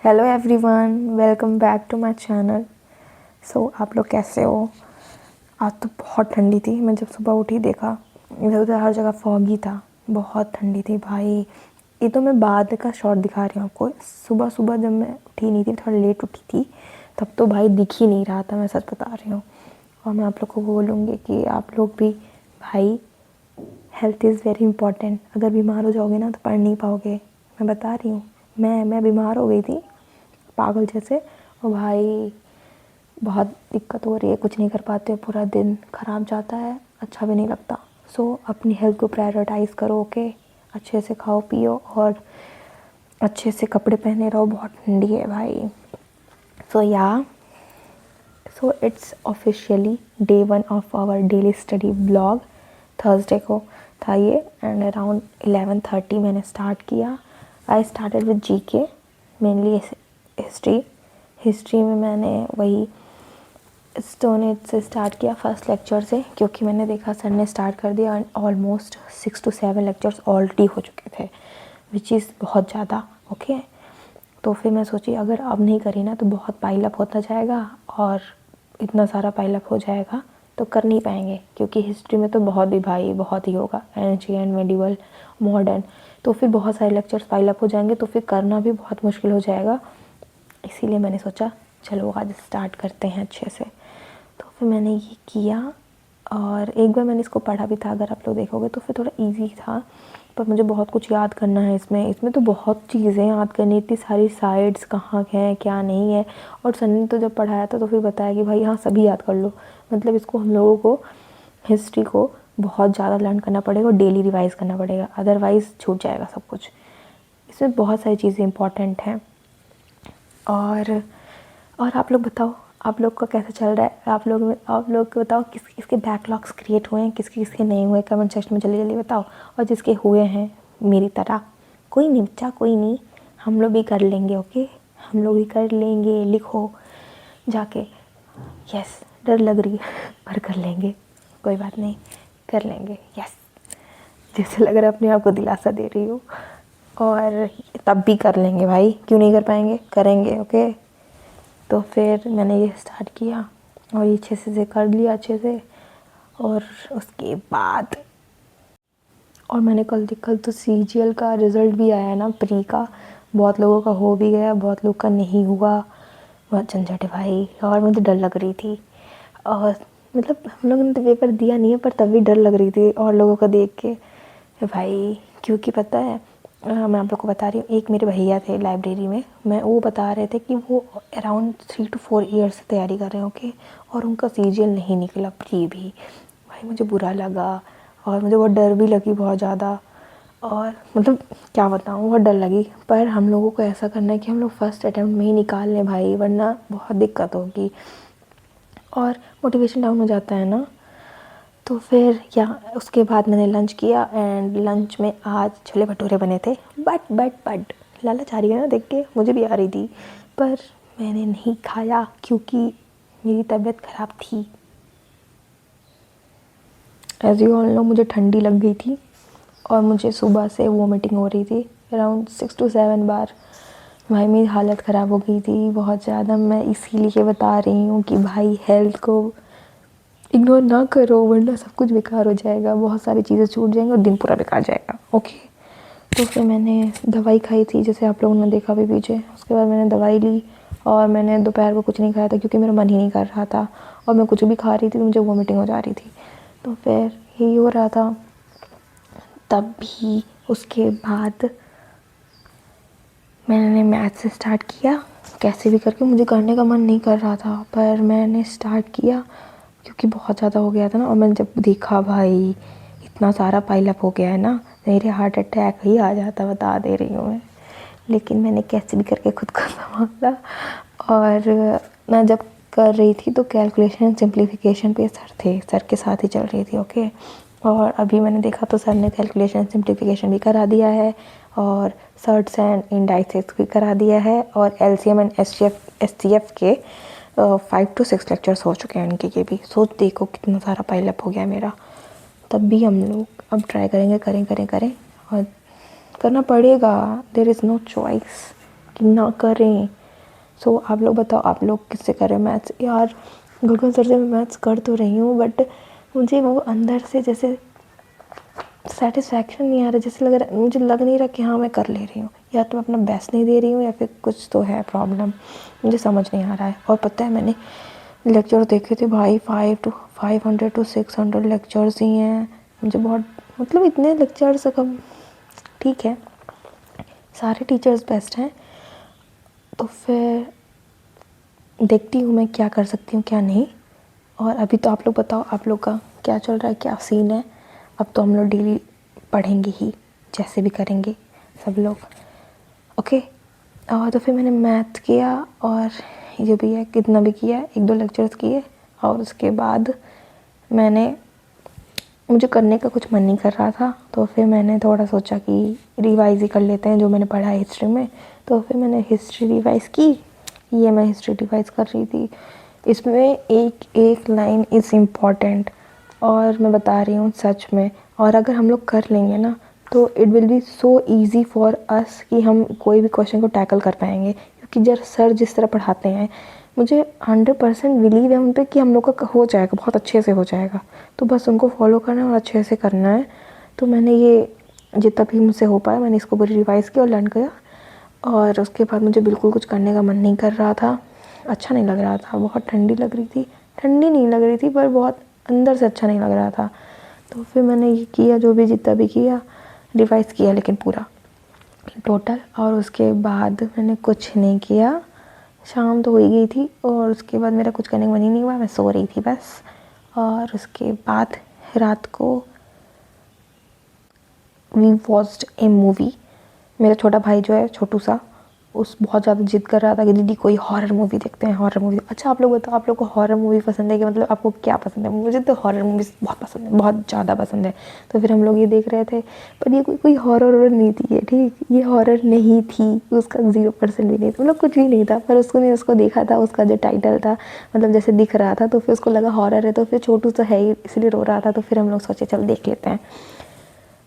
Hello everyone, welcome back to my channel. आप लोग कैसे हो? आज तो बहुत ठंडी थी। मैं जब सुबह उठी देखा इधर उधर हर जगह फॉगी था, बहुत ठंडी थी भाई। ये तो मैं बाद का शॉट दिखा रही हूँ आपको। सुबह सुबह जब मैं उठी नहीं थी, थोड़ा लेट उठी थी, तब तो भाई दिख ही नहीं रहा था, मैं सच बता रही हूँ। और मैं आप लोग को बोलूँगी कि आप लोग भी भाई, हेल्थ इज़ वेरी इंपॉर्टेंट। अगर बीमार हो जाओगे ना तो पढ़ नहीं पाओगे, मैं बता रही हूँ। मैं बीमार हो गई थी पागल जैसे, और भाई बहुत दिक्कत हो रही है, कुछ नहीं कर पाते हो, पूरा दिन ख़राब जाता है, अच्छा भी नहीं लगता। अपनी हेल्थ को प्रायोरिटाइज़ करो, ओके। अच्छे से खाओ पियो और अच्छे से कपड़े पहने रहो, बहुत ठंडी है भाई। It's officially day 1 of our daily study blog. Thursday को था ये, एंड अराउंड 11:30 मैंने स्टार्ट किया। I started with GK, mainly history में मैंने वही स्टोन एज से स्टार्ट किया, फर्स्ट लेक्चर से, क्योंकि मैंने देखा सर ने स्टार्ट कर दिया and almost 6 to 7 lectures already हो चुके थे, विच इज़ बहुत ज़्यादा, ओके। तो फिर मैं सोची अगर अब नहीं करी ना तो बहुत पाइलअप होता जाएगा, और इतना सारा पाइलअप हो जाएगा तो कर नहीं पाएंगे, क्योंकि हिस्ट्री में तो बहुत ही भाई बहुत ही होगा, एंशिएंट, मेडिवल, मॉडर्न, तो फिर बहुत सारे लेक्चर्स पाइलअप हो जाएंगे, तो फिर करना भी बहुत मुश्किल हो जाएगा। इसीलिए मैंने सोचा चलो आज स्टार्ट करते हैं अच्छे से। तो फिर मैंने ये किया, और एक बार मैंने इसको पढ़ा भी था, अगर आप लोग देखोगे तो फिर थोड़ा इजी था, पर मुझे बहुत कुछ याद करना है इसमें तो बहुत चीज़ें याद करनी, इतनी सारी साइड्स कहाँ हैं क्या नहीं है। और सर ने तो जब पढ़ाया था तो फिर बताया कि भाई हाँ सभी याद कर लो, मतलब इसको हम लोगों को हिस्ट्री को बहुत ज़्यादा लर्न करना पड़ेगा और डेली रिवाइज करना पड़ेगा, अदरवाइज़ छूट जाएगा सब कुछ। इसमें बहुत सारी चीज़ें इंपॉर्टेंट हैं। और आप लोग बताओ, आप लोग का कैसा चल रहा है? आप लोग बताओ किसके बैकलॉग्स क्रिएट हुए हैं, किसके नहीं हुए, कमेंट सेक्शन में जल्दी जल्दी बताओ। और जिसके हुए हैं मेरी तरह, कोई नहीं बच्चा, कोई नहीं, हम लोग भी कर लेंगे, ओके, हम लोग भी कर लेंगे। लिखो जाके, यस, डर लग रही है पर कर लेंगे, कोई बात नहीं, कर लेंगे, यस। जैसे लग रहा है अपने आप को दिलासा दे रही हो। और तब भी कर लेंगे भाई, क्यों नहीं कर पाएंगे, करेंगे, ओके। तो फिर मैंने ये स्टार्ट किया और ये अच्छे से कर लिया अच्छे से। और उसके बाद और मैंने कल तो सीजीएल का रिज़ल्ट भी आया ना, प्री का, बहुत लोगों का हो भी गया, बहुत लोग का नहीं हुआ, बहुत झंझट है भाई। और मुझे डर लग रही थी, और मतलब हम लोगों ने तो पेपर दिया नहीं है, पर तब भी डर लग रही थी और लोगों को देख के भाई, क्योंकि पता है मैं आप लोग को बता रही हूँ, एक मेरे भैया थे लाइब्रेरी में, वो बता रहे थे कि वो अराउंड 3 to 4 ईयर्स से तैयारी कर रहे हैं, ओके, और उनका सीजीएल नहीं निकला, प्री भी। भाई मुझे बुरा लगा और मुझे बहुत डर भी लगी बहुत ज़्यादा, और मतलब क्या बताऊँ, बहुत डर लगी। पर हम लोगों को ऐसा करना है कि हम लोग फर्स्ट अटैम्प्ट में ही निकाल लें भाई, वरना बहुत दिक्कत होगी और मोटिवेशन डाउन हो जाता है ना। तो फिर उसके बाद मैंने लंच किया, एंड लंच में आज छोले भटूरे बने थे। बट लालच आ रही है ना देख के, मुझे भी आ रही थी, पर मैंने नहीं खाया क्योंकि मेरी तबीयत ख़राब थी। एज यू ऑल नो, मुझे ठंडी लग गई थी और मुझे सुबह से वोमिटिंग हो रही थी अराउंड 6 to 7 बार। भाई मेरी हालत ख़राब हो गई थी बहुत ज़्यादा। मैं इसीलिए बता रही हूँ कि भाई हेल्थ को इग्नोर ना करो, वरना सब कुछ बेकार हो जाएगा, बहुत सारी चीज़ें छूट जाएंगी और दिन पूरा बेकार जाएगा, ओके। तो फिर मैंने दवाई खाई थी, जैसे आप लोगों ने देखा भी पीछे। उसके बाद मैंने दवाई ली और मैंने दोपहर को कुछ नहीं खाया था क्योंकि मेरा मन ही नहीं कर रहा था, और मैं कुछ भी खा रही थी तो मुझे वॉमिटिंग हो जा रही थी। तो फिर यही हो रहा था। तब भी उसके बाद मैंने मैथ से स्टार्ट किया, कैसे भी करके, मुझे करने का मन नहीं कर रहा था पर मैंने स्टार्ट किया क्योंकि बहुत ज़्यादा हो गया था ना। और मैंने जब देखा भाई इतना सारा पाइलअप हो गया है ना, मेरे हार्ट अटैक ही आ जाता, बता दे रही हूँ मैं। लेकिन मैंने कैसे भी करके खुद को संभाला, और मैं जब कर रही थी तो कैलकुलेशन सिंप्लीफिकेशन पे सर के साथ ही चल रही थी, ओके। और अभी मैंने देखा तो सर ने कैलकुलेशन सिंप्लीफिकेशन भी करा दिया है, और सर्ट्स एंड इंडाइसेस भी करा दिया है, और एलसीएम एंड एचसीएफ के 5 to 6 लेक्चर्स हो चुके हैं इनके। ये भी सोच देखो कितना सारा पाइलअप हो गया मेरा। तब भी हम लोग अब ट्राई करेंगे, करें और करना पड़ेगा, देयर इज़ नो चॉइस, कि ना करें। सो आप लोग बताओ, आप लोग किससे करें मैथ्स? यार गगन सर से मैं मैथ्स कर तो रही हूँ, बट मुझे वो अंदर से जैसे सेटिस्फैक्शन नहीं आ रहा, जैसे लग रहा, मुझे लग नहीं रहा कि हाँ मैं कर ले रही हूँ, या तो मैं अपना बेस्ट नहीं दे रही हूँ या फिर कुछ तो है प्रॉब्लम, मुझे समझ नहीं आ रहा है। और पता है मैंने लेक्चर देखे थे भाई, 500 to 600 लेक्चर्स ही हैं। मुझे बहुत, मतलब इतने लेक्चर्स कम, ठीक है सारे टीचर्स बेस्ट हैं, तो फिर देखती हूँ मैं क्या कर सकती हूँ क्या नहीं। और अभी तो आप लोग बताओ, आप लोग का क्या चल रहा है, क्या सीन है? अब तो हम लोग डेली पढ़ेंगे ही, जैसे भी करेंगे सब लोग, ओके। और तो फिर मैंने मैथ किया और जो भी है कितना भी किया, 1-2 लेक्चर्स किए, और उसके बाद मुझे करने का कुछ मन नहीं कर रहा था, तो फिर मैंने थोड़ा सोचा कि रिवाइज़ ही कर लेते हैं जो मैंने पढ़ा है हिस्ट्री में। तो फिर मैंने हिस्ट्री रिवाइज़ की, ये मैं हिस्ट्री रिवाइज़ कर रही थी। इसमें एक एक लाइन इज़ इम्पॉर्टेंट, और मैं बता रही हूँ सच में, और अगर हम लोग कर लेंगे ना तो it will be so easy for us कि हम कोई भी क्वेश्चन को टैकल कर पाएंगे, क्योंकि सर जिस तरह पढ़ाते हैं, मुझे 100% बिलीव है उन पर कि हम लोग का हो जाएगा, बहुत अच्छे से हो जाएगा। तो बस उनको फॉलो करना है और अच्छे से करना है। तो मैंने ये जितना भी मुझसे हो पाया मैंने इसको पूरी रिवाइज़ किया और लर्न किया, और उसके बाद मुझे बिल्कुल कुछ करने का मन नहीं कर रहा था, अच्छा नहीं लग रहा था, बहुत ठंडी लग रही थी, ठंडी नहीं लग रही थी पर बहुत अंदर से अच्छा नहीं लग रहा था। तो फिर मैंने ये किया, जो भी जितना भी किया रिवाइज़ किया, लेकिन पूरा टोटल। और उसके बाद मैंने कुछ नहीं किया, शाम तो हो ही गई थी, और उसके बाद मेरा कुछ करने का मन ही नहीं हुआ, मैं सो रही थी बस। और उसके बाद रात को वी वॉच्ड ए मूवी। मेरा छोटा भाई जो है, छोटू सा, उस बहुत ज़्यादा जिद कर रहा था कि दीदी कोई हॉरर मूवी देखते हैं, हॉरर मूवी। अच्छा आप लोग बताओ, आप लोग को हॉरर मूवी पसंद है कि मतलब आपको क्या पसंद है? मुझे तो हॉरर मूवीज़ बहुत पसंद है, बहुत ज़्यादा पसंद है। तो फिर हम लोग ये देख रहे थे, पर ये कोई हॉरर नहीं थी ये, ठीक, ये हॉरर नहीं थी, उसका 0% भी नहीं था, मतलब कुछ भी नहीं था। पर उसको देखा था, उसका जो टाइटल था, मतलब जैसे दिख रहा था, तो फिर उसको लगा हॉरर है, तो फिर छोटू तो है ही इसलिए रो रहा था, तो फिर हम लोग सोचे चल देख लेते हैं।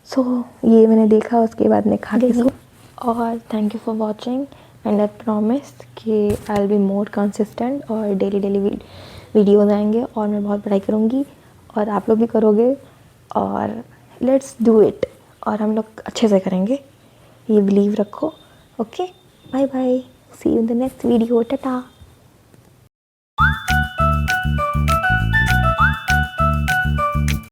सो ये मैंने देखा, उसके बाद मैं खा गई। और thank you for watching, and I promise कि I will be more consistent, और डेली वीडियोज़ आएंगे, और मैं बहुत पढ़ाई करूँगी, और आप लोग भी करोगे, और लेट्स डू इट, और हम लोग अच्छे से करेंगे, ये बिलीव रखो। Okay, bye bye, see you in the next video, Tata.